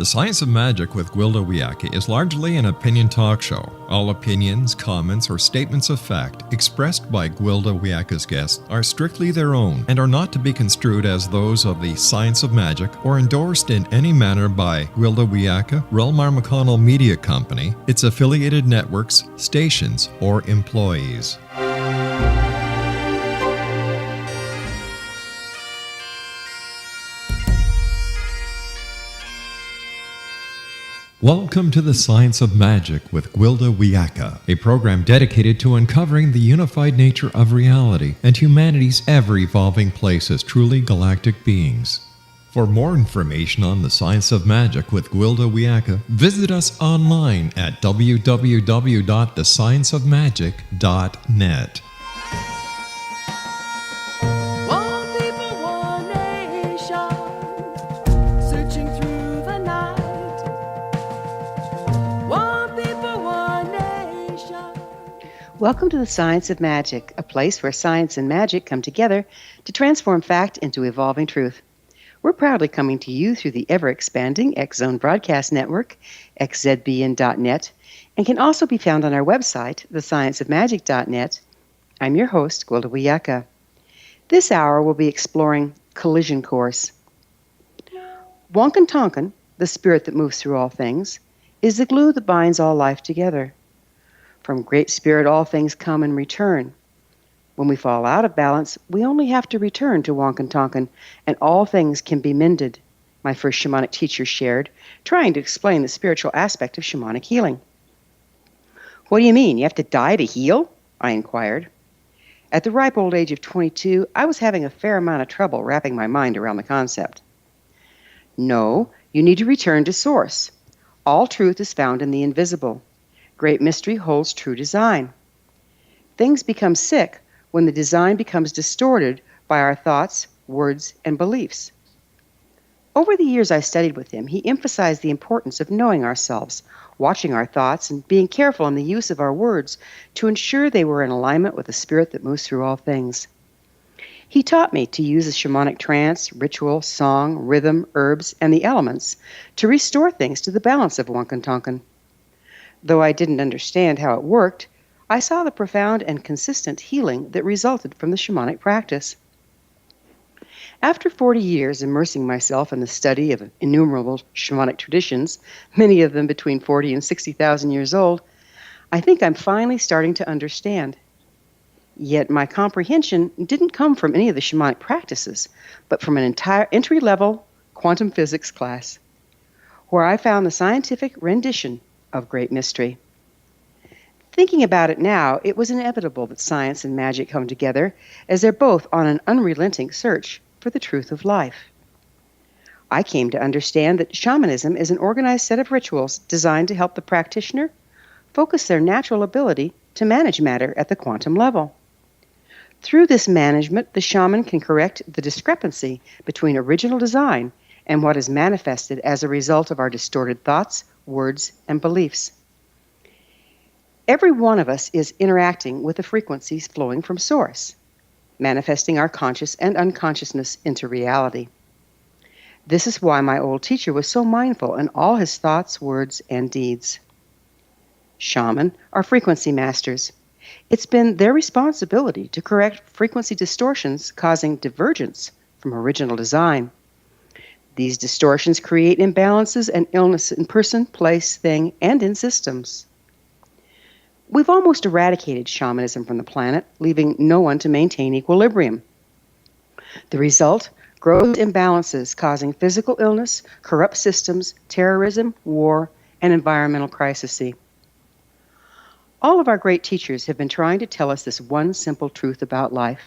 The Science of Magic with Gwilda Wiyaka is largely an opinion talk show. All opinions, comments, or statements of fact expressed by Gwilda Wiyaka's guests are strictly their own and are not to be construed as those of the Science of Magic or endorsed in any manner by Gwilda Wiyaka, rel-mar Media Company, its affiliated networks, stations, or employees. Welcome to the Science of Magic with Gwilda Wiyaka, a program dedicated to uncovering the unified nature of reality and humanity's ever-evolving place as truly galactic beings. For more information on the Science of Magic with Gwilda Wiyaka, visit us online at www.thescienceofmagic.net. Welcome to the Science of Magic, a place where science and magic come together to transform fact into evolving truth. We're proudly coming to you through the ever-expanding X-Zone Broadcast Network, xzbn.net, and can also be found on our website, thescienceofmagic.net. I'm your host, Gwilda Wiyaka. This hour we'll be exploring collision course. Wonkin Tonkin, the spirit that moves through all things, is the glue that binds all life together. From Great Spirit, all things come and return. When we fall out of balance, we only have to return to Wonkin Tonkin, and all things can be mended, my first shamanic teacher shared, trying to explain the spiritual aspect of shamanic healing. What do you mean? You have to die to heal? I inquired. At the ripe old age of 22, I was having a fair amount of trouble wrapping my mind around the concept. No, you need to return to source. All truth is found in the invisible. Great mystery holds true design. Things become sick when the design becomes distorted by our thoughts, words, and beliefs. Over the years I studied with him, he emphasized the importance of knowing ourselves, watching our thoughts, and being careful in the use of our words to ensure they were in alignment with the spirit that moves through all things. He taught me to use the shamanic trance, ritual, song, rhythm, herbs, and the elements to restore things to the balance of Wonkin Tonkin. Though I didn't understand how it worked, I saw the profound and consistent healing that resulted from the shamanic practice. After 40 years immersing myself in the study of innumerable shamanic traditions, many of them between 40 and 60,000 years old, I think I'm finally starting to understand. Yet my comprehension didn't come from any of the shamanic practices, but from an entire entry-level quantum physics class, where I found the scientific rendition of great mystery. Thinking about it now, it was inevitable that science and magic come together, as they're both on an unrelenting search for the truth of life. I came to understand that shamanism is an organized set of rituals designed to help the practitioner focus their natural ability to manage matter at the quantum level. Through this management, the shaman can correct the discrepancy between original design and what is manifested as a result of our distorted thoughts, words, and beliefs. Every one of us is interacting with the frequencies flowing from source, manifesting our conscious and unconsciousness into reality. This is why my old teacher was so mindful in all his thoughts, words, and deeds. Shaman are frequency masters. It's been their responsibility to correct frequency distortions causing divergence from original design. These distortions create imbalances and illness in person, place, thing, and in systems. We've almost eradicated shamanism from the planet, leaving no one to maintain equilibrium. The result? Gross imbalances causing physical illness, corrupt systems, terrorism, war, and environmental crises. All of our great teachers have been trying to tell us this one simple truth about life.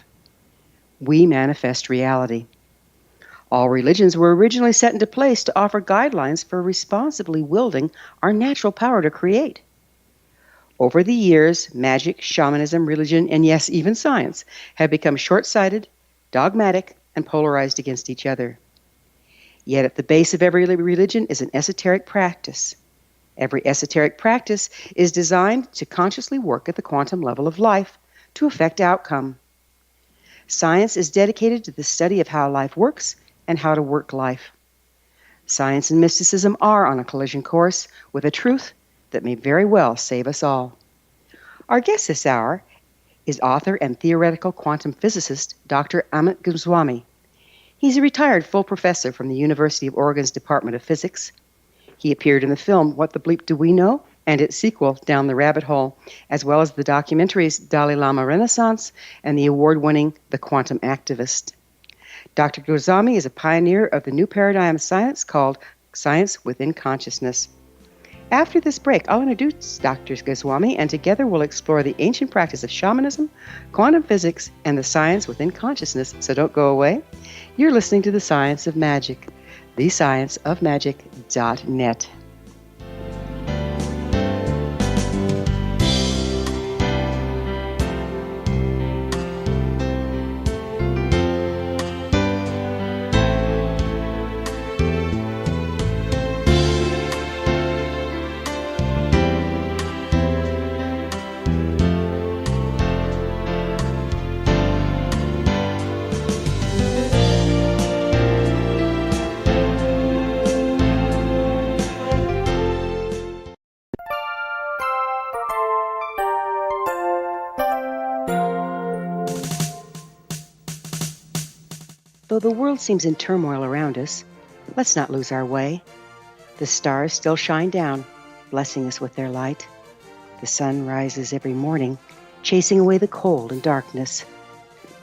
We manifest reality. All religions were originally set into place to offer guidelines for responsibly wielding our natural power to create. Over the years, magic, shamanism, religion, and yes, even science have become short-sighted, dogmatic, and polarized against each other. Yet at the base of every religion is an esoteric practice. Every esoteric practice is designed to consciously work at the quantum level of life to affect outcome. Science is dedicated to the study of how life works and how to work life. Science and mysticism are on a collision course with a truth that may very well save us all. Our guest this hour is author and theoretical quantum physicist Dr. Amit Goswami. He's a retired full professor from the University of Oregon's Department of Physics. He appeared in the film What the Bleep Do We Know? And its sequel, Down the Rabbit Hole, as well as the documentaries Dalai Lama Renaissance and the award-winning The Quantum Activist. Dr. Goswami is a pioneer of the new paradigm of science called Science Within Consciousness. After this break, I'll introduce Dr. Goswami, and together we'll explore the ancient practice of shamanism, quantum physics, and the science within consciousness. So don't go away. You're listening to The Science of Magic, thescienceofmagic.net. Though the world seems in turmoil around us, let's not lose our way. The stars still shine down, blessing us with their light. The sun rises every morning, chasing away the cold and darkness.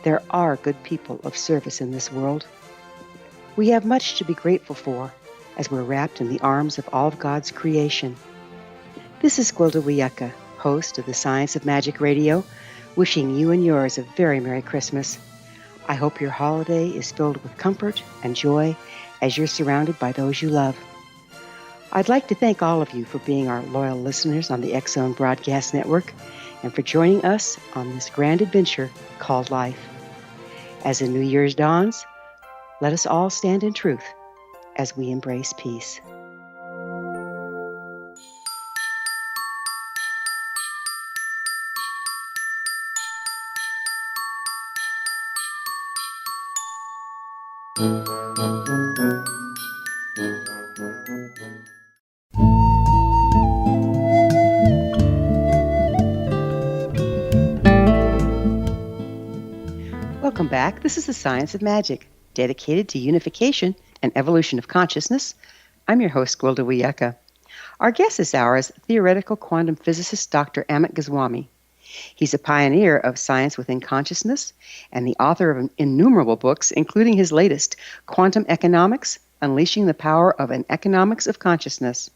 There are good people of service in this world. We have much to be grateful for as we're wrapped in the arms of all of God's creation. This is Gwilda Wiyaka, host of the Science of Magic Radio, wishing you and yours a very Merry Christmas. I hope your holiday is filled with comfort and joy as you're surrounded by those you love. I'd like to thank all of you for being our loyal listeners on the X-Zone Broadcast Network and for joining us on this grand adventure called life. As the New Year's dawns, let us all stand in truth as we embrace peace. Welcome back. This is The Science of Magic, dedicated to unification and evolution of consciousness. I'm your host, Gwilda Wiyaka. Our guest this hour is theoretical quantum physicist Dr. Amit Goswami. He's a pioneer of science within consciousness and the author of innumerable books, including his latest, Quantum Economics, Unleashing the Power of an Economics of Consciousness.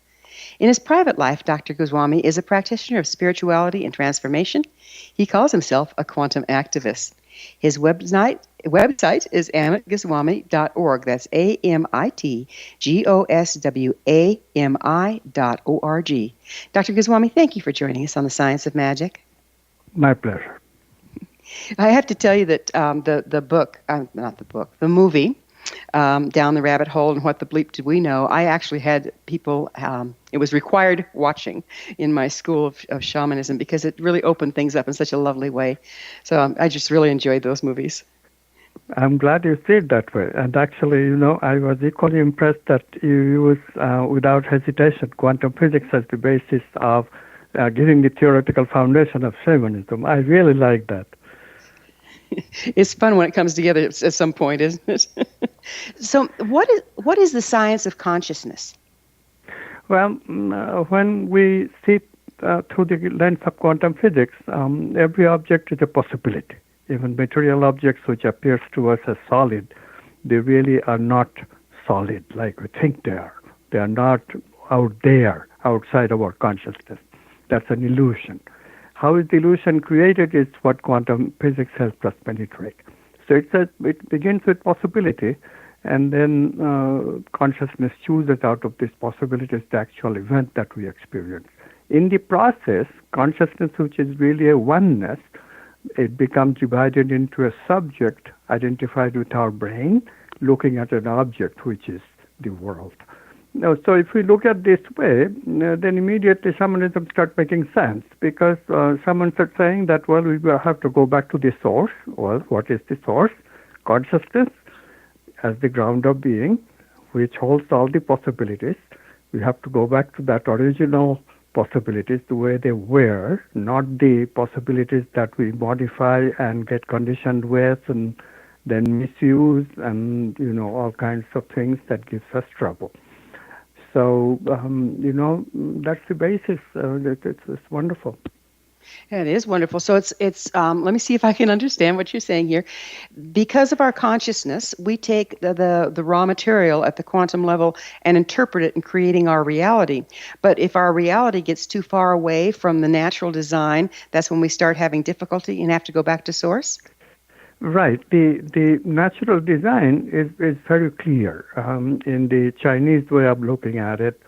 In his private life, Dr. Goswami is a practitioner of spirituality and transformation. He calls himself a quantum activist. His website is amitgoswami.org. That's amitgoswami.org. Dr. Goswami, thank you for joining us on The Science of Magic. My pleasure. I have to tell you that the movie, Down the Rabbit Hole and What the Bleep Did We Know, I actually had people, it was required watching in my school of shamanism because it really opened things up in such a lovely way. So I just really enjoyed those movies. I'm glad you said that way. And actually, I was equally impressed that you use, without hesitation, quantum physics as the basis of giving the theoretical foundation of shamanism. I really like that. It's fun when it comes together at some point, isn't it? So what is the science of consciousness? Well, when we see through the lens of quantum physics, every object is a possibility. Even material objects which appears to us as solid, they really are not solid like we think they are. They are not out there, outside of our consciousness. That's an illusion. How is the illusion created is what quantum physics helps us penetrate. So it begins with possibility, and then consciousness chooses out of this possibilities the actual event that we experience. In the process, consciousness, which is really a oneness, it becomes divided into a subject identified with our brain, looking at an object, which is the world. Now, so if we look at this way, then immediately shamanism starts making sense, because someone starts saying that, well, we will have to go back to the source. Well, what is the source? Consciousness as the ground of being. which holds all the possibilities. We have to go back to that original possibilities the way they were, not the possibilities that we modify and get conditioned with and then misuse and, all kinds of things that gives us trouble. So, that's the basis. It's wonderful. Yeah, it is wonderful. So it's let me see if I can understand what you're saying here. Because of our consciousness, we take the raw material at the quantum level and interpret it in creating our reality. But if our reality gets too far away from the natural design, that's when we start having difficulty and have to go back to source? Right. The natural design is very clear in the Chinese way of looking at it.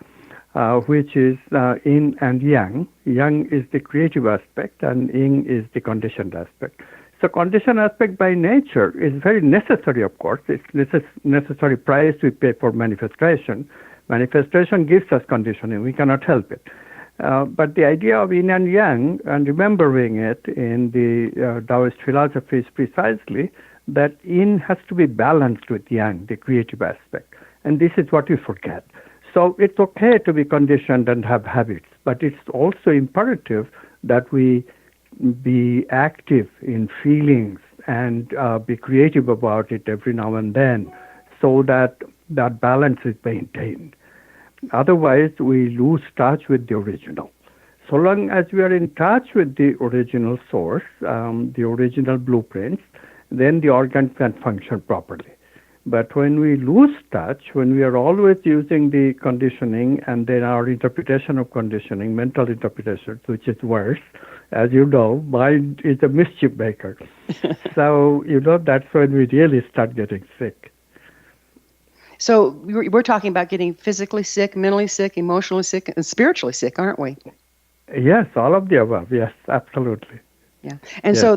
Which is yin and yang. Yang is the creative aspect and yin is the conditioned aspect. So conditioned aspect by nature is very necessary, of course. It's necessary price we pay for manifestation. Manifestation gives us conditioning. We cannot help it. But the idea of yin and yang, and remembering it in the Taoist philosophy, is precisely that yin has to be balanced with yang, the creative aspect. And this is what we forget. So it's okay to be conditioned and have habits, but it's also imperative that we be active in feelings and be creative about it every now and then so that that balance is maintained. Otherwise, we lose touch with the original. So long as we are in touch with the original source, the original blueprints, then the organ can function properly. But when we lose touch, when we are always using the conditioning and then our interpretation of conditioning, mental interpretation, which is worse, as you know, mind is a mischief maker. So, that's when we really start getting sick. So we're talking about getting physically sick, mentally sick, emotionally sick, and spiritually sick, aren't we? Yes, all of the above. Yes, absolutely. Yeah. And so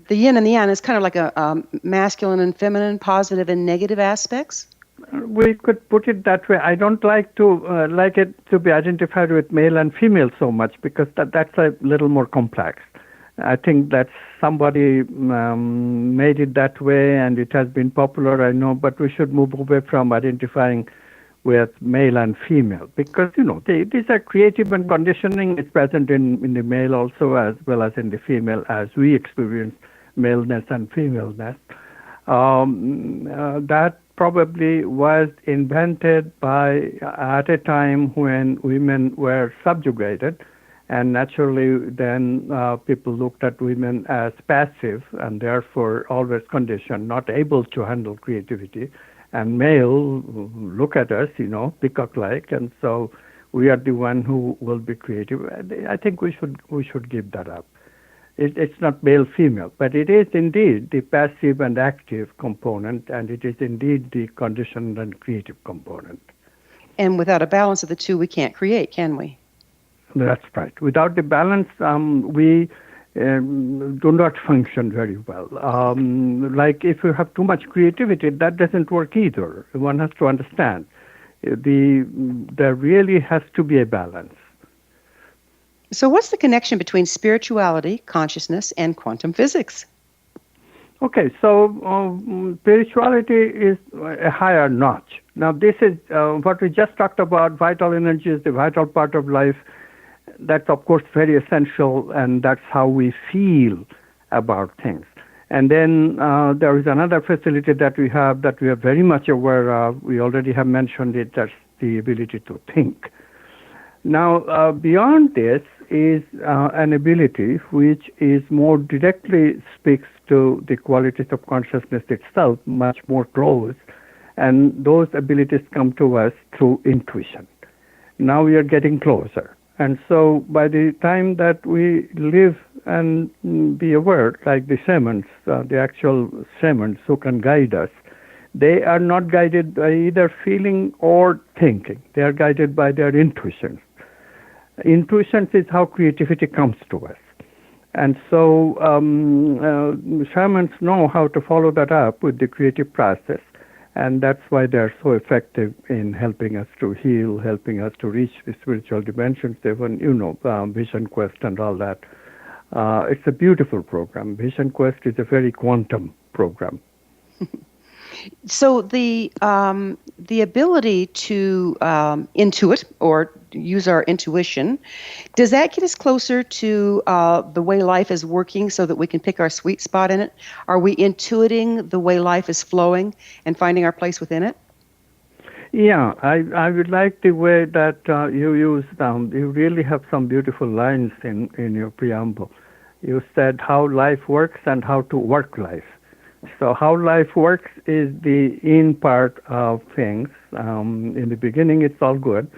the yin and the yang is kind of like a masculine and feminine, positive and negative aspects? We could put it that way. I don't like to like it to be identified with male and female so much because that's a little more complex. I think that somebody made it that way and it has been popular, I know, but we should move away from identifying with male and female because, these are creative and conditioning is present in the male also as well as in the female as we experience maleness and femaleness. That probably was invented at a time when women were subjugated, and naturally then people looked at women as passive and therefore always conditioned, not able to handle creativity. And male look at us, peacock-like, and so we are the one who will be creative. I think we should give that up. It's not male-female, but it is indeed the passive and active component, and it is indeed the conditioned and creative component. And without a balance of the two, we can't create, can we? That's right. Without the balance, we do not function very well. Like if you have too much creativity, that doesn't work either. One has to understand. There really has to be a balance. So what's the connection between spirituality, consciousness, and quantum physics? Okay, so spirituality is a higher notch. Now this is what we just talked about. Vital energy is the vital part of life. That's, of course, very essential, and that's how we feel about things. And then there is another facility that we are very much aware of. We already have mentioned it. That's the ability to think. Now, beyond this is an ability which is more directly speaks to the qualities of consciousness itself, much more close. And those abilities come to us through intuition. Now we are getting closer. And so by the time that we live and be aware, like the shamans, the actual shamans who can guide us, they are not guided by either feeling or thinking. They are guided by their intuitions. Intuitions is how creativity comes to us. And so shamans know how to follow that up with the creative process. And that's why they're so effective in helping us to heal, helping us to reach the spiritual dimensions, even, Vision Quest and all that. It's a beautiful program. Vision Quest is a very quantum program. So the ability to intuit or use our intuition, does that get us closer to the way life is working so that we can pick our sweet spot in it? Are we intuiting the way life is flowing and finding our place within it? Yeah, I would like the way that you used, you really have some beautiful lines in your preamble. You said how life works and how to work life. So how life works is the in part of things. In the beginning, it's all good.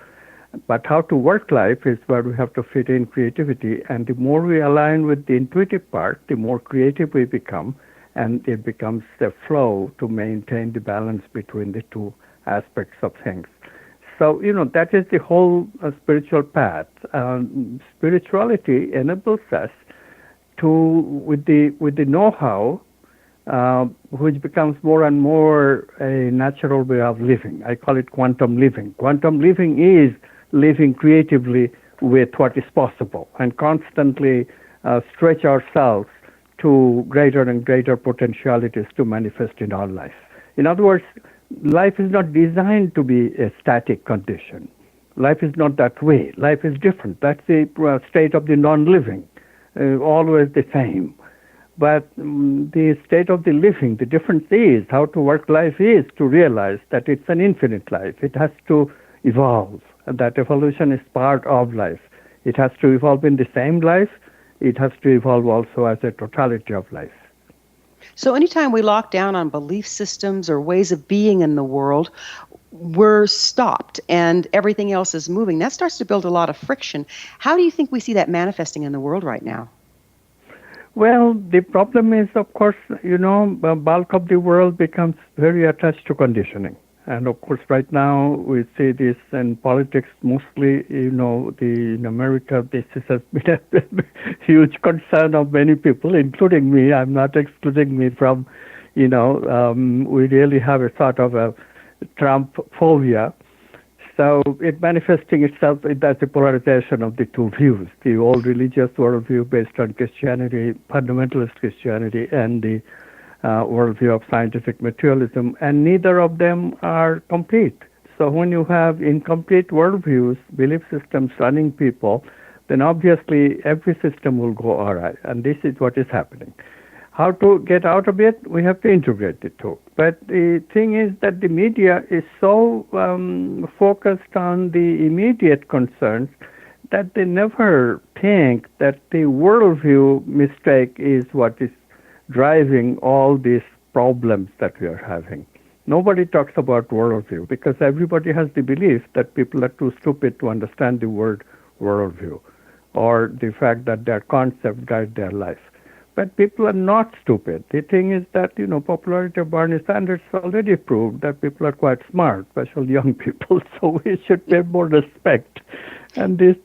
But how to work life is where we have to fit in creativity. And the more we align with the intuitive part, the more creative we become. And it becomes a flow to maintain the balance between the two aspects of things. So, that is the whole spiritual path. Spirituality enables us to, with the know-how, which becomes more and more a natural way of living. I call it quantum living. Quantum living is living creatively with what is possible and constantly stretch ourselves to greater and greater potentialities to manifest in our life. In other words, life is not designed to be a static condition. Life is not that way. Life is different. That's the state of the non-living, always the same. But the state of the living, the difference is how to work life is to realize that it's an infinite life. It has to evolve, and that evolution is part of life. It has to evolve in the same life. It has to evolve also as a totality of life. So anytime we lock down on belief systems or ways of being in the world, we're stopped and everything else is moving. That starts to build a lot of friction. How do you think we see that manifesting in the world right now? Well, the problem is, of course, the bulk of the world becomes very attached to conditioning. And of course, right now we see this in politics mostly, in America, this has been a huge concern of many people, including me. I'm not excluding me from, we really have a sort of a Trump phobia. So it manifesting itself as the polarization of the two views, the old religious worldview based on Christianity, fundamentalist Christianity, and the worldview of scientific materialism, and neither of them are complete. So when you have incomplete worldviews, belief systems running people, then obviously every system will go awry, and this is what is happening. How to get out of it? We have to integrate the two. But the thing is that the media is so focused on the immediate concerns that they never think that the worldview mistake is what is driving all these problems that we are having. Nobody talks about worldview because everybody has the belief that people are too stupid to understand the word worldview or the fact that their concepts guide their life. But people are not stupid. The thing is that, popularity of Bernie Sanders already proved that people are quite smart, especially young people, so we should pay more respect. And these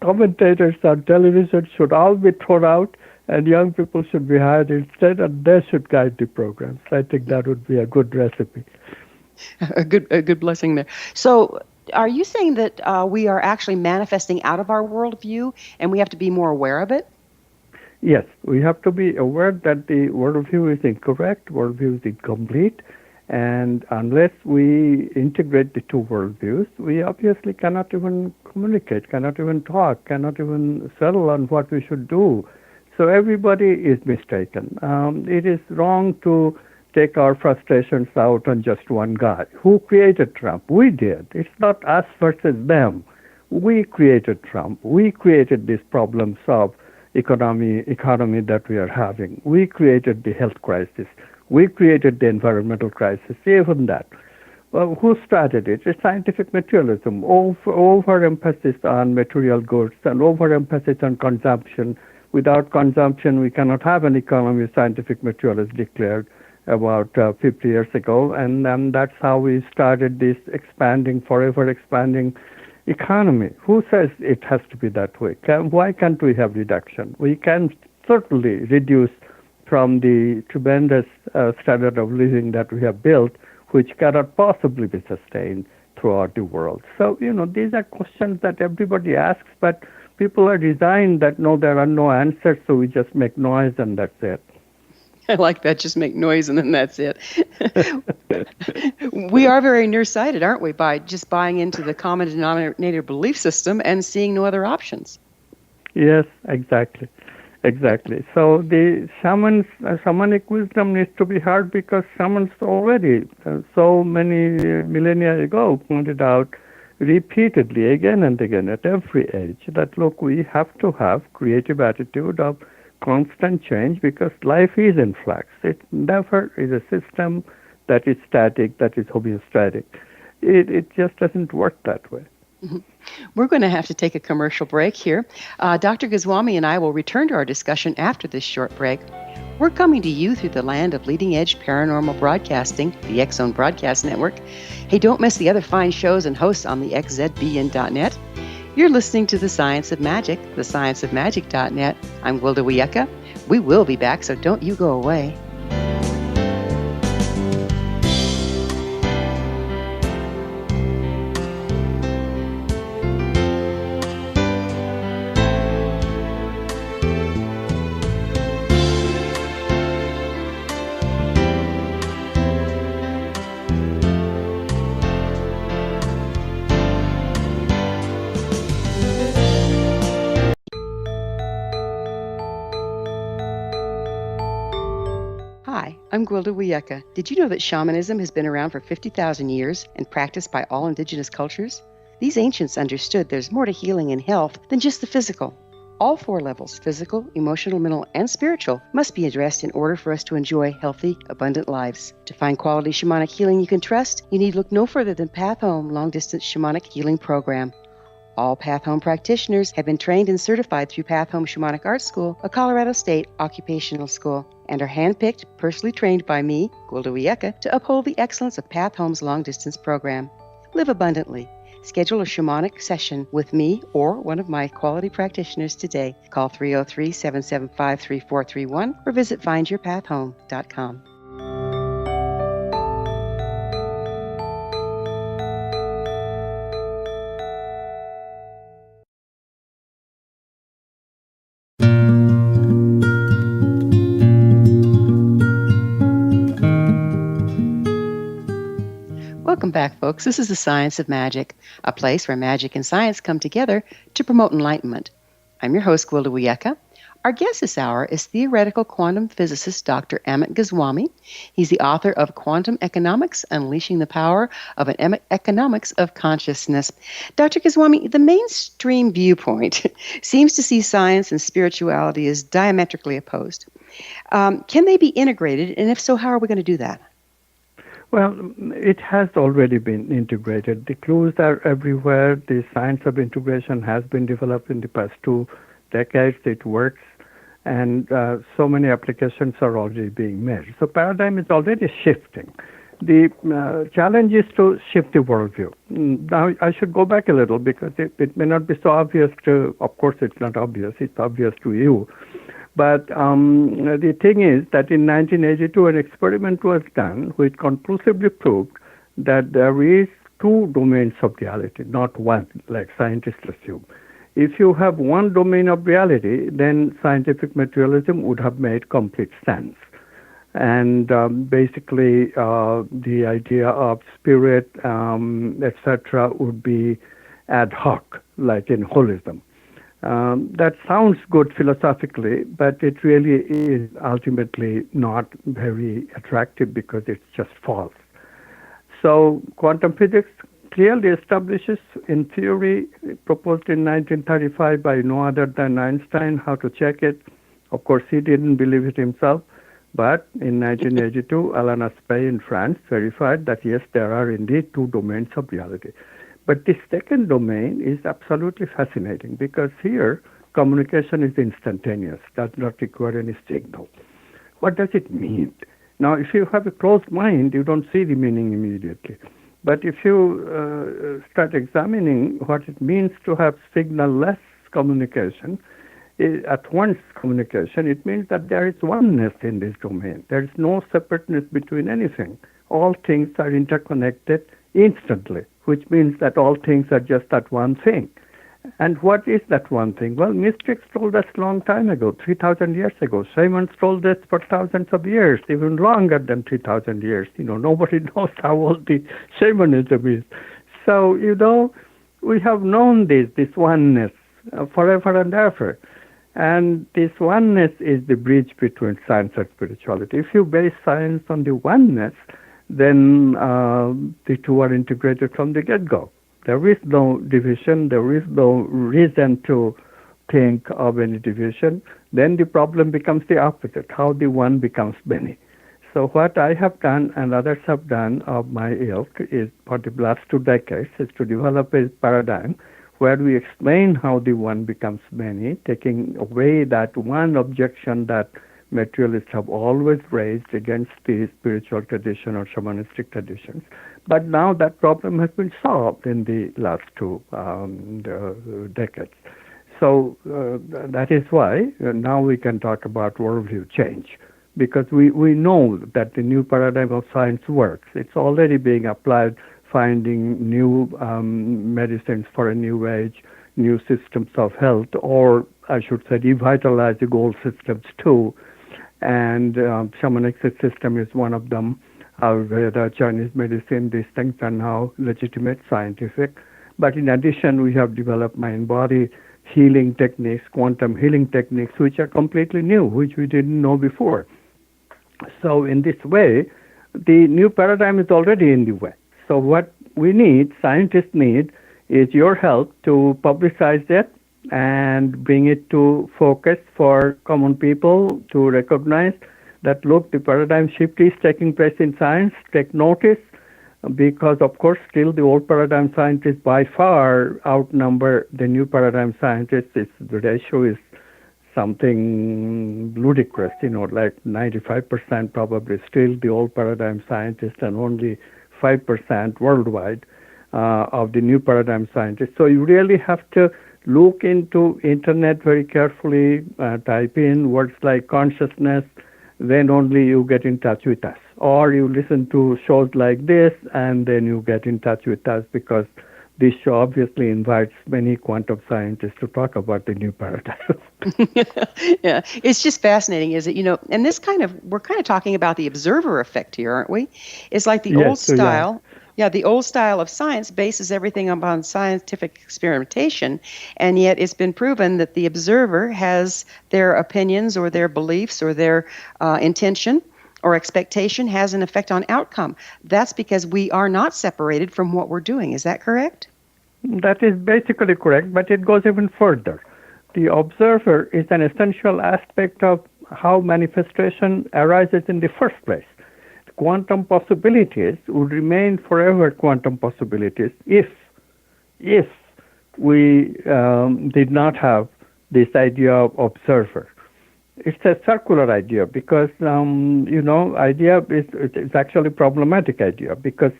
commentators on television should all be thrown out, and young people should be hired instead, and they should guide the programs. I think that would be a good recipe. A good blessing there. So are you saying that we are actually manifesting out of our worldview, and we have to be more aware of it? Yes, we have to be aware that the worldview is incorrect, worldview is incomplete, and unless we integrate the two worldviews, we obviously cannot even communicate, cannot even talk, cannot even settle on what we should do. So everybody is mistaken. It is wrong to take our frustrations out on just one guy. Who created Trump? We did. It's not us versus them. We created Trump. We created these problems of economy that we are having. We created the health crisis. We created the environmental crisis, even that. Well, who started it? It's scientific materialism, overemphasis on material goods and overemphasis on consumption. Without consumption, we cannot have an economy, scientific materialists declared about 50 years ago. And that's how we started this forever expanding economy. Who says it has to be that way? Why can't we have reduction? We can certainly reduce from the tremendous standard of living that we have built, which cannot possibly be sustained throughout the world. So, these are questions that everybody asks, but people are resigned that no, there are no answers, so we just make noise and that's it. I like that. Just make noise and then that's it. We are very nearsighted, aren't we, by just buying into the common denominator belief system and seeing no other options? Yes, exactly. Exactly. So the shamanic wisdom needs to be heard because shamans already, so many millennia ago, pointed out repeatedly, again and again, at every age, that look, we have to have creative attitude of constant change because life is in flux. It never is a system that is static, that is homeostatic. It just doesn't work that way. Mm-hmm. We're going to have to take a commercial break here. Dr. Goswami and I will return to our discussion after this short break. We're coming to you through the land of leading-edge paranormal broadcasting, the X Zone Broadcast Network. Hey, don't miss the other fine shows and hosts on the xzbn.net. You're listening to The Science of Magic, thescienceofmagic.net. I'm Gwilda Wiyaka. We will be back, so don't you go away. Hi, I'm Gwilda Wiyaka. Did you know that shamanism has been around for 50,000 years and practiced by all indigenous cultures? These ancients understood there's more to healing and health than just the physical. All four levels, physical, emotional, mental, and spiritual, must be addressed in order for us to enjoy healthy, abundant lives. To find quality shamanic healing you can trust, you need look no further than Path Home Long-Distance Shamanic Healing Program. All Path Home practitioners have been trained and certified through Path Home Shamanic Art School, a Colorado State occupational school, and are handpicked, personally trained by me, Gwilda Wiyaka, to uphold the excellence of Path Home's long-distance program. Live abundantly. Schedule a shamanic session with me or one of my quality practitioners today. Call 303-775-3431 or visit findyourpathhome.com. Welcome back, folks. This is The Science of Magic, a place where magic and science come together to promote enlightenment. I'm your host, Gwilda Wiyaka. Our guest this hour is theoretical quantum physicist Dr. Amit Goswami. He's the author of Quantum Economics, Unleashing the Power of an Economics of Consciousness. Dr. Goswami, the mainstream viewpoint seems to see science and spirituality as diametrically opposed. Can they be integrated, and if so, how are we going to do that? Well, it has already been integrated. The clues are everywhere. The science of integration has been developed in the past 2 decades. It works, and so many applications are already being made. So paradigm is already shifting. The challenge is to shift the worldview. Now, I should go back a little because it may not be so obvious to, of course, it's not obvious. It's obvious to you. But the thing is that in 1982, an experiment was done which conclusively proved that there is 2 domains of reality, not one, like scientists assume. If you have one domain of reality, then scientific materialism would have made complete sense. And basically, the idea of spirit, etc., would be ad hoc, like in holism. That sounds good philosophically, but it really is ultimately not very attractive because it's just false. So quantum physics clearly establishes, in theory, proposed in 1935 by no other than Einstein, how to check it. Of course, he didn't believe it himself, but in 1982, Alain Aspect in France verified that, yes, there are indeed 2 domains of reality. But the second domain is absolutely fascinating because here communication is instantaneous, does not require any signal. What does it mean? Now, if you have a closed mind, you don't see the meaning immediately. But if you start examining what it means to have signal-less communication, at once communication, it means that there is oneness in this domain. There is no separateness between anything. All things are interconnected instantly, which means that all things are just that one thing. And what is that one thing? Well, mystics told us long time ago, 3,000 years ago. Shamans told us for thousands of years, even longer than 3,000 years. Nobody knows how old the shamanism is. So, we have known this oneness forever and ever. And this oneness is the bridge between science and spirituality. If you base science on the oneness, then the two are integrated from the get-go. There is no division. There is no reason to think of any division. Then the problem becomes the opposite, how the one becomes many. So what I have done and others have done of my ilk is, for the last 2 decades, is to develop a paradigm where we explain how the one becomes many, taking away that one objection that materialists have always raised against the spiritual tradition or shamanistic traditions. But now that problem has been solved in the last 2 decades. So that is why now we can talk about worldview change, because we know that the new paradigm of science works. It's already being applied, finding new medicines for a new age, new systems of health, or I should say revitalizing old systems too. And shamanic system is one of them. Ayurveda, Chinese medicine, these things are now legitimate, scientific. But in addition, we have developed mind-body healing techniques, quantum healing techniques, which are completely new, which we didn't know before. So in this way, the new paradigm is already in the way. So what we need, scientists need, is your help to publicize it and bring it to focus for common people to recognize that, look, the paradigm shift is taking place in science. Take notice, because, of course, still the old paradigm scientists by far outnumber the new paradigm scientists. The ratio is something ludicrous, like 95% probably still the old paradigm scientists and only 5% worldwide of the new paradigm scientists. So you really have to look into internet very carefully, type in words like consciousness, then only you get in touch with us. Or you listen to shows like this, and then you get in touch with us, because this show obviously invites many quantum scientists to talk about the new paradigm. Yeah, it's just fascinating, is it? And we're kind of talking about the observer effect here, aren't we? It's like the old style. Yeah, the old style of science bases everything upon scientific experimentation, and yet it's been proven that the observer has their opinions or their beliefs or their intention or expectation has an effect on outcome. That's because we are not separated from what we're doing. Is that correct? That is basically correct, but it goes even further. The observer is an essential aspect of how manifestation arises in the first place. Quantum possibilities would remain forever quantum possibilities if we did not have this idea of observer. It's a circular idea because, idea is actually problematic idea, because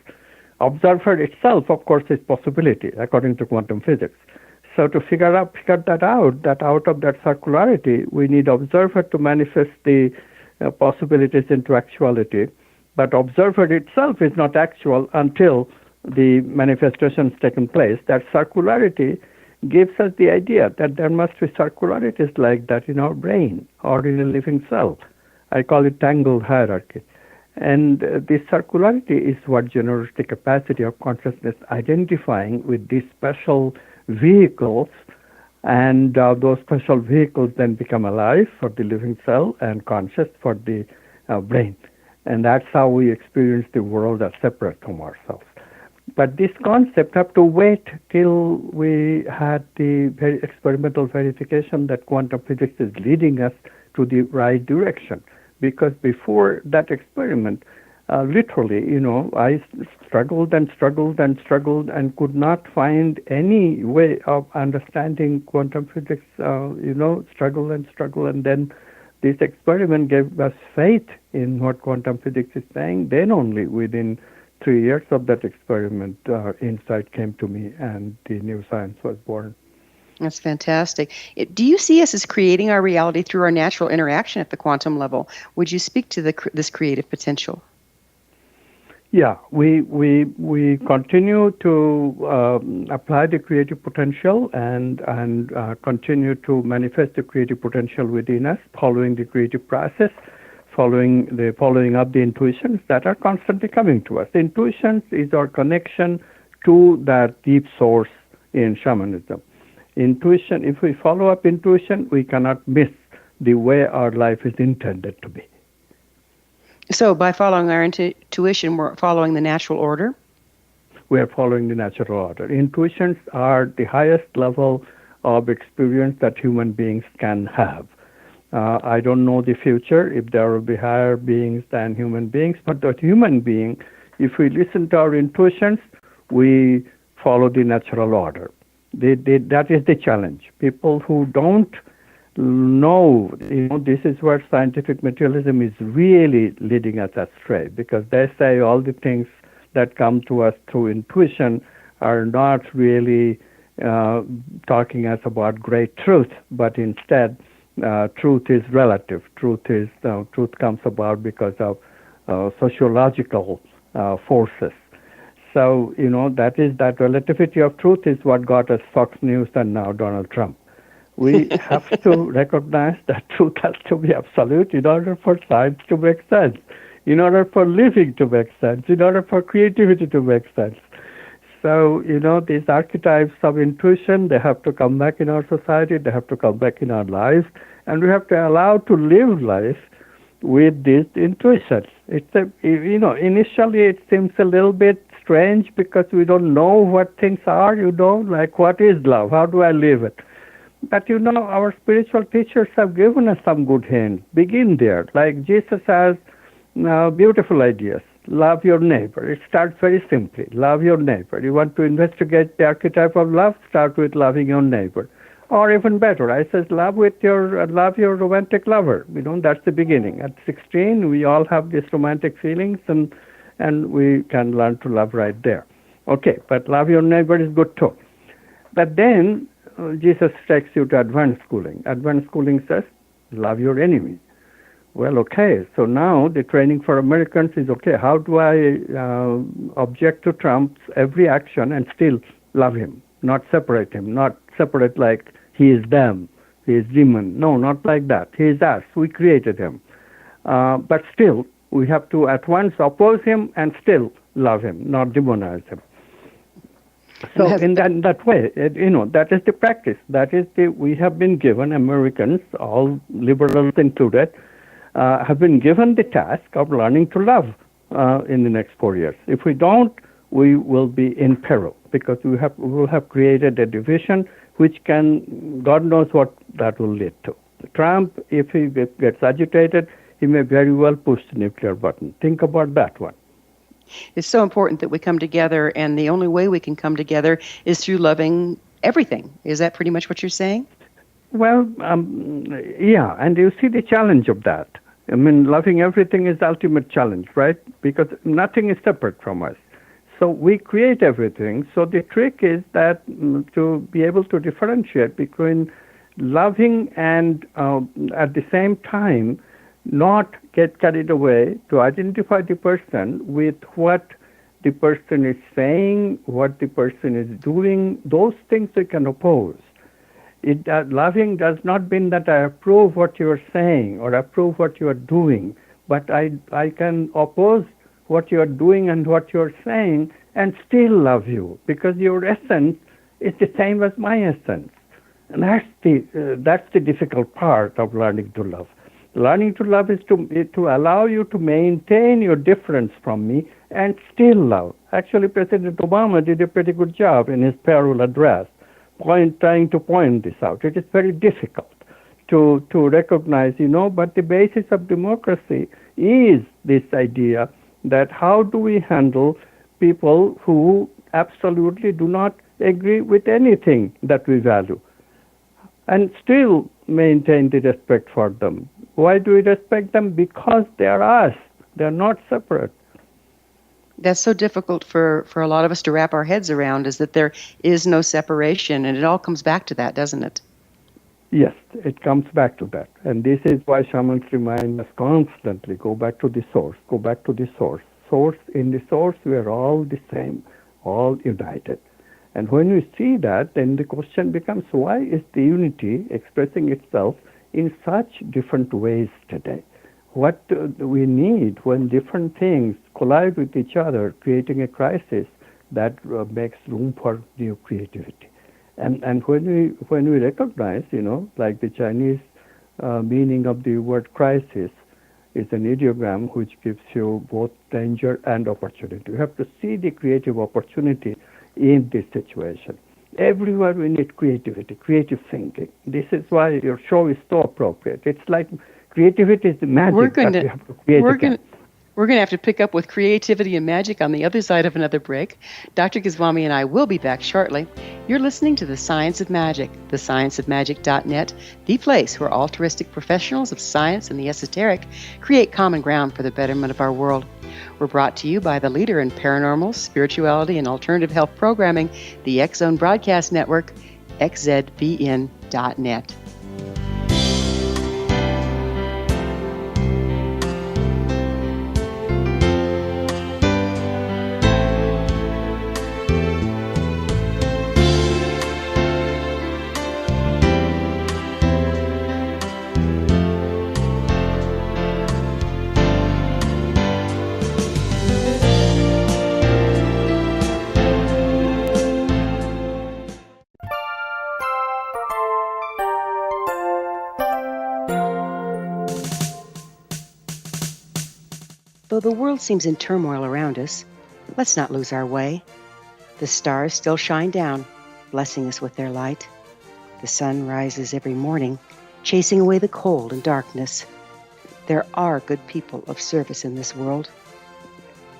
observer itself, of course, is possibility according to quantum physics. So to figure that out, that out of that circularity, we need observer to manifest the possibilities into actuality. But observer itself is not actual until the manifestation's taken place. That circularity gives us the idea that there must be circularities like that in our brain or in a living cell. I call it tangled hierarchy. And this circularity is what generates the capacity of consciousness identifying with these special vehicles, and those special vehicles then become alive for the living cell and conscious for the brain. And that's how we experience the world as separate from ourselves. But this concept have to wait till we had the very experimental verification that quantum physics is leading us to the right direction. Because before that experiment, literally, I struggled and could not find any way of understanding quantum physics, struggle. And then this experiment gave us faith in what quantum physics is saying. Then only within 3 years of that experiment, insight came to me and the new science was born. That's fantastic. Do you see us as creating our reality through our natural interaction at the quantum level? Would you speak to this creative potential? Yeah, we continue to apply the creative potential and continue to manifest the creative potential within us, following the creative process, following up the intuitions that are constantly coming to us. The intuitions is our connection to that deep source in shamanism. Intuition, if we follow up intuition, we cannot miss the way our life is intended to be. So by following our intuition, we're following the natural order? We are following the natural order. Intuitions are the highest level of experience that human beings can have. I don't know the future, if there will be higher beings than human beings, but the human being, if we listen to our intuitions, we follow the natural order. That is the challenge. People who don't know, this is where scientific materialism is really leading us astray, because they say all the things that come to us through intuition are not really talking us about great truth, but instead truth is relative. Truth comes about because of sociological forces. So, that relativity of truth is what got us Fox News and now Donald Trump. We have to recognize that truth has to be absolute in order for science to make sense, in order for living to make sense, in order for creativity to make sense. So, these archetypes of intuition, they have to come back in our society, they have to come back in our lives, and we have to allow to live life with these intuitions. Initially it seems a little bit strange because we don't know what things are, like what is love? How do I live it? But our spiritual teachers have given us some good hints. Begin there. Like Jesus has beautiful ideas. Love your neighbor. It starts very simply. Love your neighbor. You want to investigate the archetype of love? Start with loving your neighbor. Or even better, I says love your romantic lover. That's the beginning. At 16, we all have these romantic feelings, and we can learn to love right there. Okay, but love your neighbor is good too. But then Jesus takes you to advanced schooling. Advanced schooling says, love your enemy. Well, okay, so now the training for Americans is, okay, how do I object to Trump's every action and still love him, not separate him, not separate like he is them, he is demon. No, not like that. He is us. We created him. But still, we have to at once oppose him and still love him, not demonize him. So in that way, that is the practice. We have been given, Americans, all liberals included, have been given the task of learning to love in the next 4 years. If we don't, we will be in peril because we will have created a division which God knows what that will lead to. Trump, if he gets agitated, he may very well push the nuclear button. Think about that one. It's so important that we come together, and the only way we can come together is through loving everything. Is that pretty much what you're saying? Well, yeah, and you see the challenge of that. I mean, loving everything is the ultimate challenge, right? Because nothing is separate from us. So we create everything. So the trick is that to be able to differentiate between loving and at the same time not get carried away, to identify the person with what the person is saying, what the person is doing. Those things we can oppose. Loving does not mean that I approve what you are saying or approve what you are doing, but I can oppose what you are doing and what you are saying and still love you, because your essence is the same as my essence. And that's the difficult part of learning to love. Learning to love is to allow you to maintain your difference from me and still love. Actually, President Obama did a pretty good job in his farewell address, trying to point this out. It is very difficult to recognize, but the basis of democracy is this idea that how do we handle people who absolutely do not agree with anything that we value and still maintain the respect for them. Why do we respect them? Because they are us. They are not separate. That's so difficult for a lot of us to wrap our heads around, is that there is no separation, and it all comes back to that, doesn't it? Yes, it comes back to that. And this is why shamans remind us constantly, go back to the source, go back to the source. source, in the source, we are all the same, all united. And when we see that, then the question becomes, why is the unity expressing itself in such different ways today? What we need when different things collide with each other, creating a crisis that makes room for new creativity. And when we recognize, like the Chinese meaning of the word crisis is an ideogram which gives you both danger and opportunity. You have to see the creative opportunity in this situation. Everywhere we need creativity, creative thinking. This is why your show is so appropriate. It's like creativity is the magic we have to create again. We're going to have to pick up with creativity and magic on the other side of another break. Dr. Goswami and I will be back shortly. You're listening to The Science of Magic, thescienceofmagic.net, the place where altruistic professionals of science and the esoteric create common ground for the betterment of our world. We're brought to you by the leader in paranormal, spirituality, and alternative health programming, the X-Zone Broadcast Network, xzbn.net. Though the world seems in turmoil around us, let's not lose our way. The stars still shine down, blessing us with their light. The sun rises every morning, chasing away the cold and darkness. There are good people of service in this world.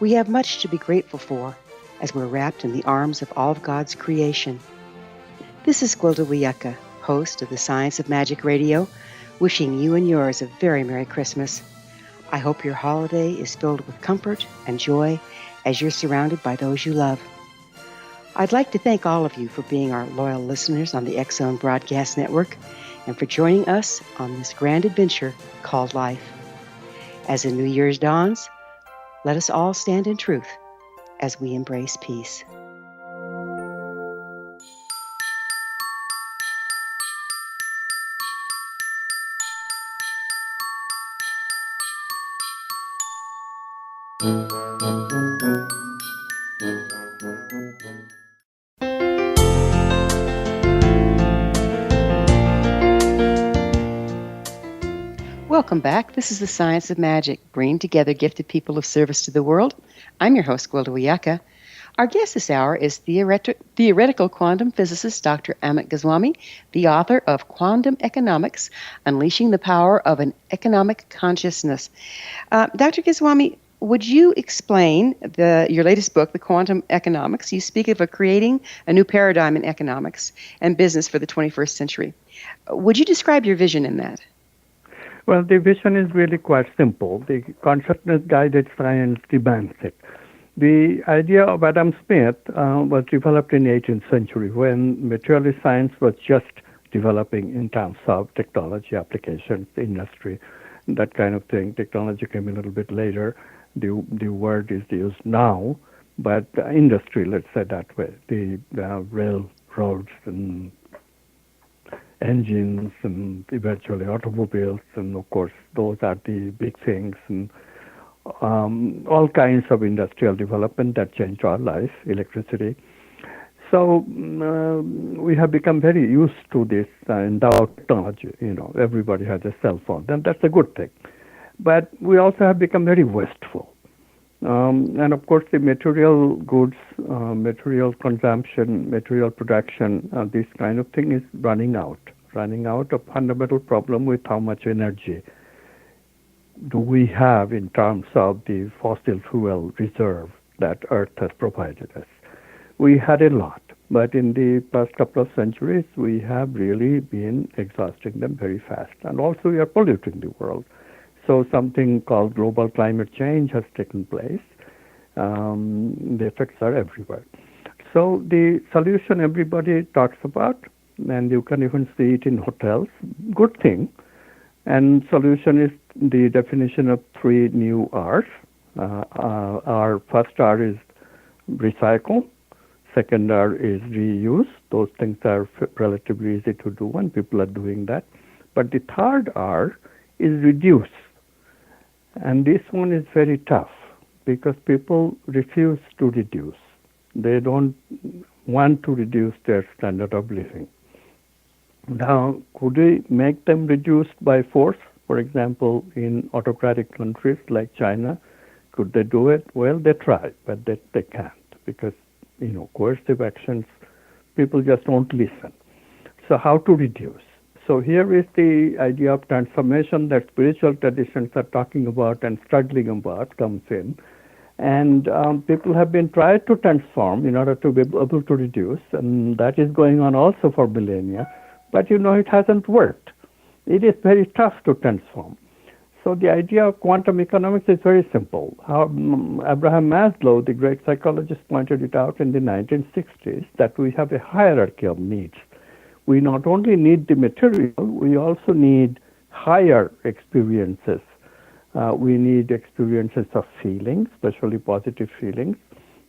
We have much to be grateful for as we're wrapped in the arms of all of God's creation. This is Gwilda Wiyaka, host of the Science of Magic Radio, wishing you and yours a very Merry Christmas. I hope your holiday is filled with comfort and joy as you're surrounded by those you love. I'd like to thank all of you for being our loyal listeners on the X-Zone Broadcast Network and for joining us on this grand adventure called life. As the New Year's dawns, let us all stand in truth as we embrace peace. Welcome back. This is The Science of Magic, bringing together gifted people of service to the world. I'm your host, Gwilda Wiyaka. Our guest this hour is theoretical quantum physicist Dr. Amit Goswami, the author of Quantum Economics, Unleashing the Power of an Economic Consciousness. Dr. Goswami, would you explain your latest book, The Quantum Economics? You speak of creating a new paradigm in economics and business for the 21st century. Would you describe your vision in that? Well, the vision is really quite simple. The consciousness-guided science demands it. The idea of Adam Smith was developed in the 18th century when materialist science was just developing in terms of technology applications, industry, that kind of thing. Technology came a little bit later. The word is used now, but industry, let's say that way, the railroads and engines and eventually automobiles, and of course those are the big things, and all kinds of industrial development that changed our life, electricity. So we have become very used to this endowed technology. Everybody has a cell phone, and that's a good thing. But we also have become very wasteful. And of course the material goods, material consumption, material production, this kind of thing is running out of fundamental problem with how much energy do we have in terms of the fossil fuel reserve that Earth has provided us. We had a lot, but in the past couple of centuries, we have really been exhausting them very fast. And also we are polluting the world. So something called global climate change has taken place. The effects are everywhere. So the solution everybody talks about, and you can even see it in hotels, good thing. And solution is the definition of 3 new R's, Our first R is recycle, second R is reuse. Those things are relatively easy to do, and people are doing that. But the third R is reduce. And this one is very tough because people refuse to reduce. They don't want to reduce their standard of living. Now, could we make them reduced by force? For example, in autocratic countries like China, could they do it? Well, they try, but they can't because, coercive actions, people just won't listen. So how to reduce? So here is the idea of transformation that spiritual traditions are talking about and struggling about comes in. And people have been trying to transform in order to be able to reduce, and that is going on also for millennia. But it hasn't worked. It is very tough to transform. So the idea of quantum economics is very simple. How Abraham Maslow, the great psychologist, pointed it out in the 1960s, that we have a hierarchy of needs. We not only need the material, we also need higher experiences. We need experiences of feelings, especially positive feelings.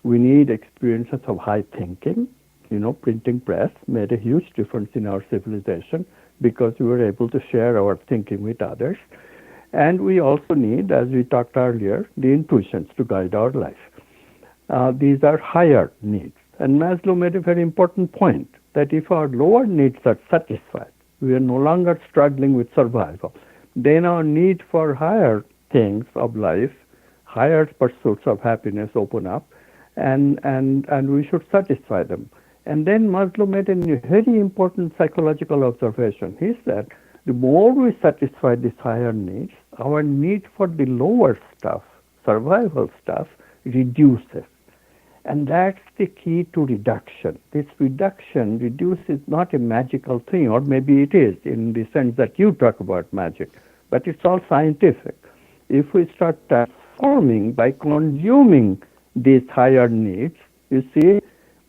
We need experiences of high thinking. Printing press made a huge difference in our civilization because we were able to share our thinking with others. And we also need, as we talked earlier, the intuitions to guide our life. These are higher needs. And Maslow made a very important point that if our lower needs are satisfied, we are no longer struggling with survival, then our need for higher things of life, higher pursuits of happiness open up, and we should satisfy them. And then Maslow made a very important psychological observation. He said, the more we satisfy these higher needs, our need for the lower stuff, survival stuff, reduces. And that's the key to reduction. This reduce is not a magical thing, or maybe it is in the sense that you talk about magic, but it's all scientific. If we start transforming by consuming these higher needs, you see,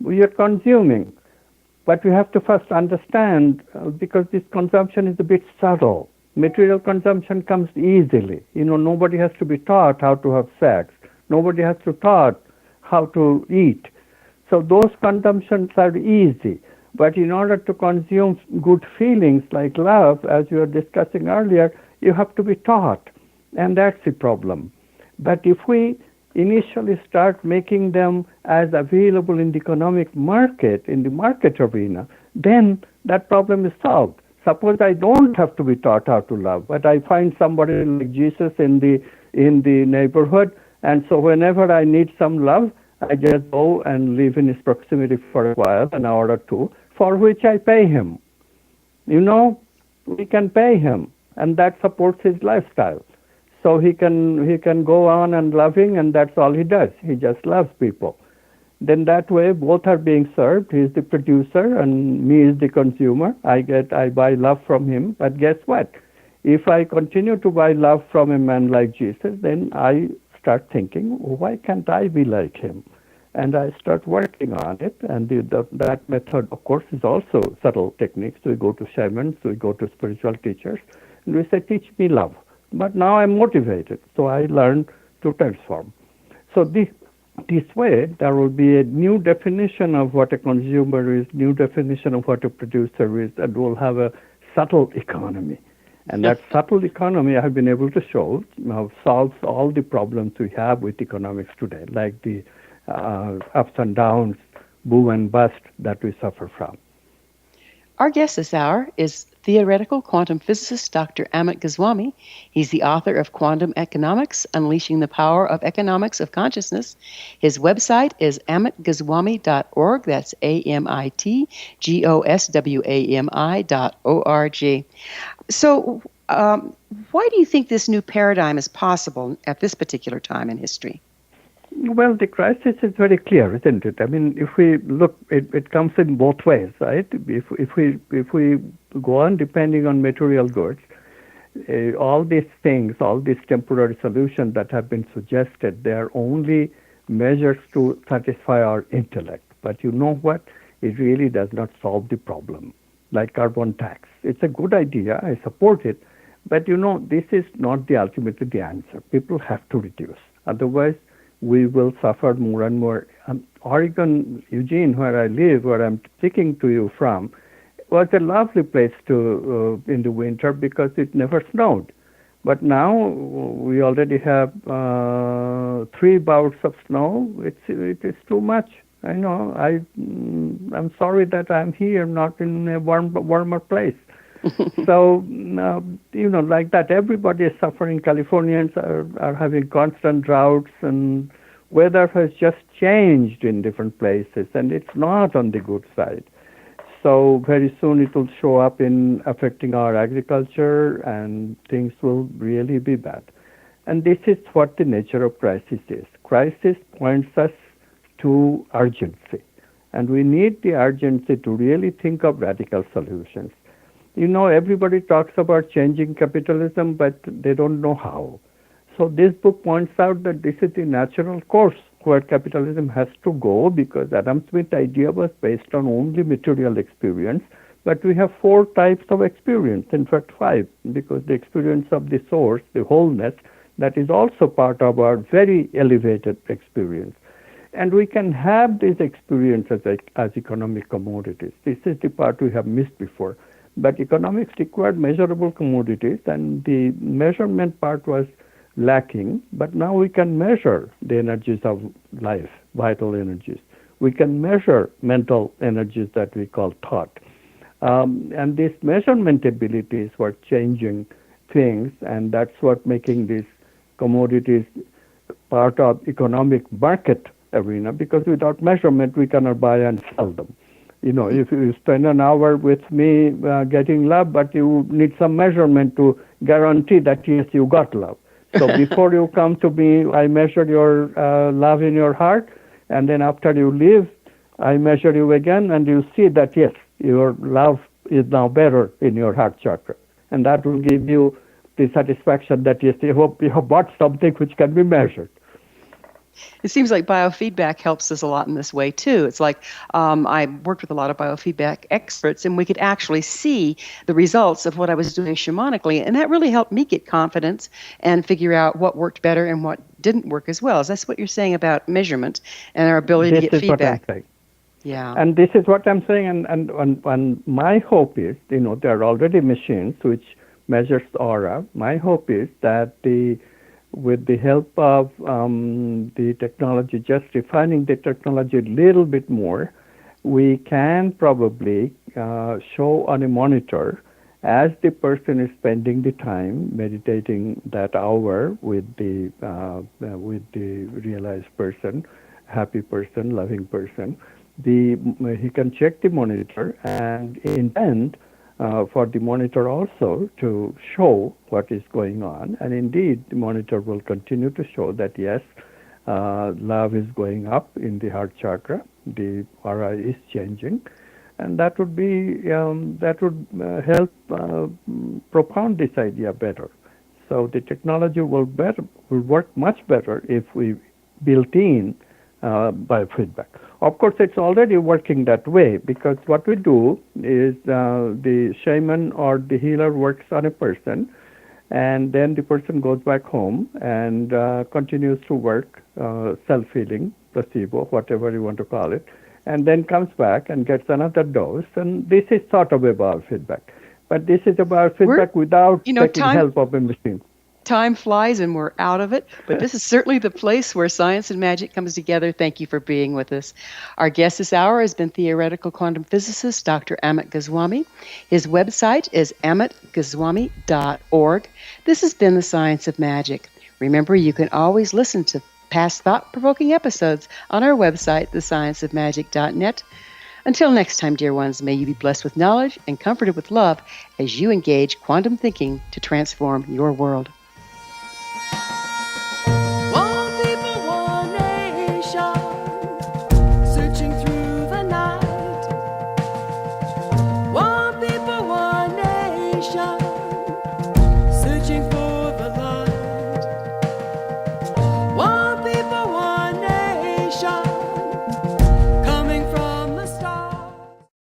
we are consuming. But we have to first understand, because this consumption is a bit subtle. Material consumption comes easily. Nobody has to be taught how to have sex. Nobody has to taught how to eat. So those consumptions are easy. But in order to consume good feelings like love, as we were discussing earlier, you have to be taught. And that's the problem. But if we initially start making them as available in the economic market, in the market arena, then that problem is solved. Suppose I don't have to be taught how to love, but I find somebody like Jesus in the neighborhood, and so whenever I need some love, I just go and live in his proximity for a while, an hour or two, for which I pay him. We can pay him, and that supports his lifestyle. So he can go on and loving, and that's all he does. He just loves people. Then that way, both are being served. He's the producer, and me is the consumer. I buy love from him. But guess what? If I continue to buy love from a man like Jesus, then I start thinking, why can't I be like him? And I start working on it. And that method, of course, is also subtle techniques. We go to shamans, we go to spiritual teachers, and we say, teach me love. But now I'm motivated, so I learn to transform. So this way, there will be a new definition of what a consumer is, new definition of what a producer is, and we'll have a subtle economy. And that subtle economy, I have been able to show, now solves all the problems we have with economics today, like the ups and downs, boom and bust that we suffer from. Our guest this hour is theoretical quantum physicist Dr. Amit Goswami. He's the author of Quantum Economics, Unleashing the Power of Economics of Consciousness. His website is amitgoswami.org. That's amitgoswami.org. So why do you think this new paradigm is possible at this particular time in history? Well, the crisis is very clear, isn't it? I mean, if we look, it comes in both ways, right? If we go on depending on material goods, all these things, all these temporary solutions that have been suggested, they are only measures to satisfy our intellect. But you know what? It really does not solve the problem. Like carbon tax, it's a good idea. I support it. But this is not ultimately the answer. People have to reduce. Otherwise, we will suffer more and more. Oregon, Eugene, where I live, where I'm speaking to you from, was a lovely place to in the winter because it never snowed. But now we already have 3 bouts of snow. It is too much. I know. I'm sorry that I'm here, not in a warmer place. So like that, everybody is suffering. Californians are having constant droughts, and weather has just changed in different places, and it's not on the good side. So very soon it will show up in affecting our agriculture, and things will really be bad. And this is what the nature of crisis is. Crisis points us to urgency, and we need the urgency to really think of radical solutions. Everybody talks about changing capitalism, but they don't know how. So this book points out that this is the natural course where capitalism has to go, because Adam Smith's idea was based on only material experience. But we have 4 types of experience, in fact 5, because the experience of the source, the wholeness, that is also part of our very elevated experience. And we can have these experiences as economic commodities. This is the part we have missed before. But economics required measurable commodities, and the measurement part was lacking. But now we can measure the energies of life, vital energies. We can measure mental energies that we call thought. And this measurement ability is what changing things, and that's what making these commodities part of economic market arena, because without measurement we cannot buy and sell them. If you spend an hour with me getting love, but you need some measurement to guarantee that, yes, you got love. So before you come to me, I measure your love in your heart, and then after you leave, I measure you again, and you see that, yes, your love is now better in your heart chakra. And that will give you the satisfaction that, yes, you have bought something which can be measured. It seems like biofeedback helps us a lot in this way, too. It's like I worked with a lot of biofeedback experts, and we could actually see the results of what I was doing shamanically, and that really helped me get confidence and figure out what worked better and what didn't work as well. That's what you're saying about measurement and our ability to get feedback. This is what I'm saying. Yeah. And this is what I'm saying, and my hope is, there are already machines which measures aura. My hope is that with the help of the technology, just refining the technology a little bit more, we can probably show on a monitor as the person is spending the time meditating that hour with the realized person, happy person, loving person. He can check the monitor and intend for the monitor also to show what is going on. And indeed, the monitor will continue to show that, yes, love is going up in the heart chakra, the aura is changing, and that would be help propound this idea better. So the technology will work much better if we built in biofeedback. Of course, it's already working that way, because what we do is the shaman or the healer works on a person, and then the person goes back home and continues to work, self-healing, placebo, whatever you want to call it, and then comes back and gets another dose. And this is sort of a biofeedback. But this is a biofeedback without taking help of a machine. Time flies and we're out of it, but this is certainly the place where science and magic comes together. Thank you for being with us. Our guest this hour has been theoretical quantum physicist Dr. Amit Goswami. His website is amitgoswami.org. This has been The Science of Magic. Remember, you can always listen to past thought-provoking episodes on our website, thescienceofmagic.net. Until next time, dear ones, may you be blessed with knowledge and comforted with love as you engage quantum thinking to transform your world.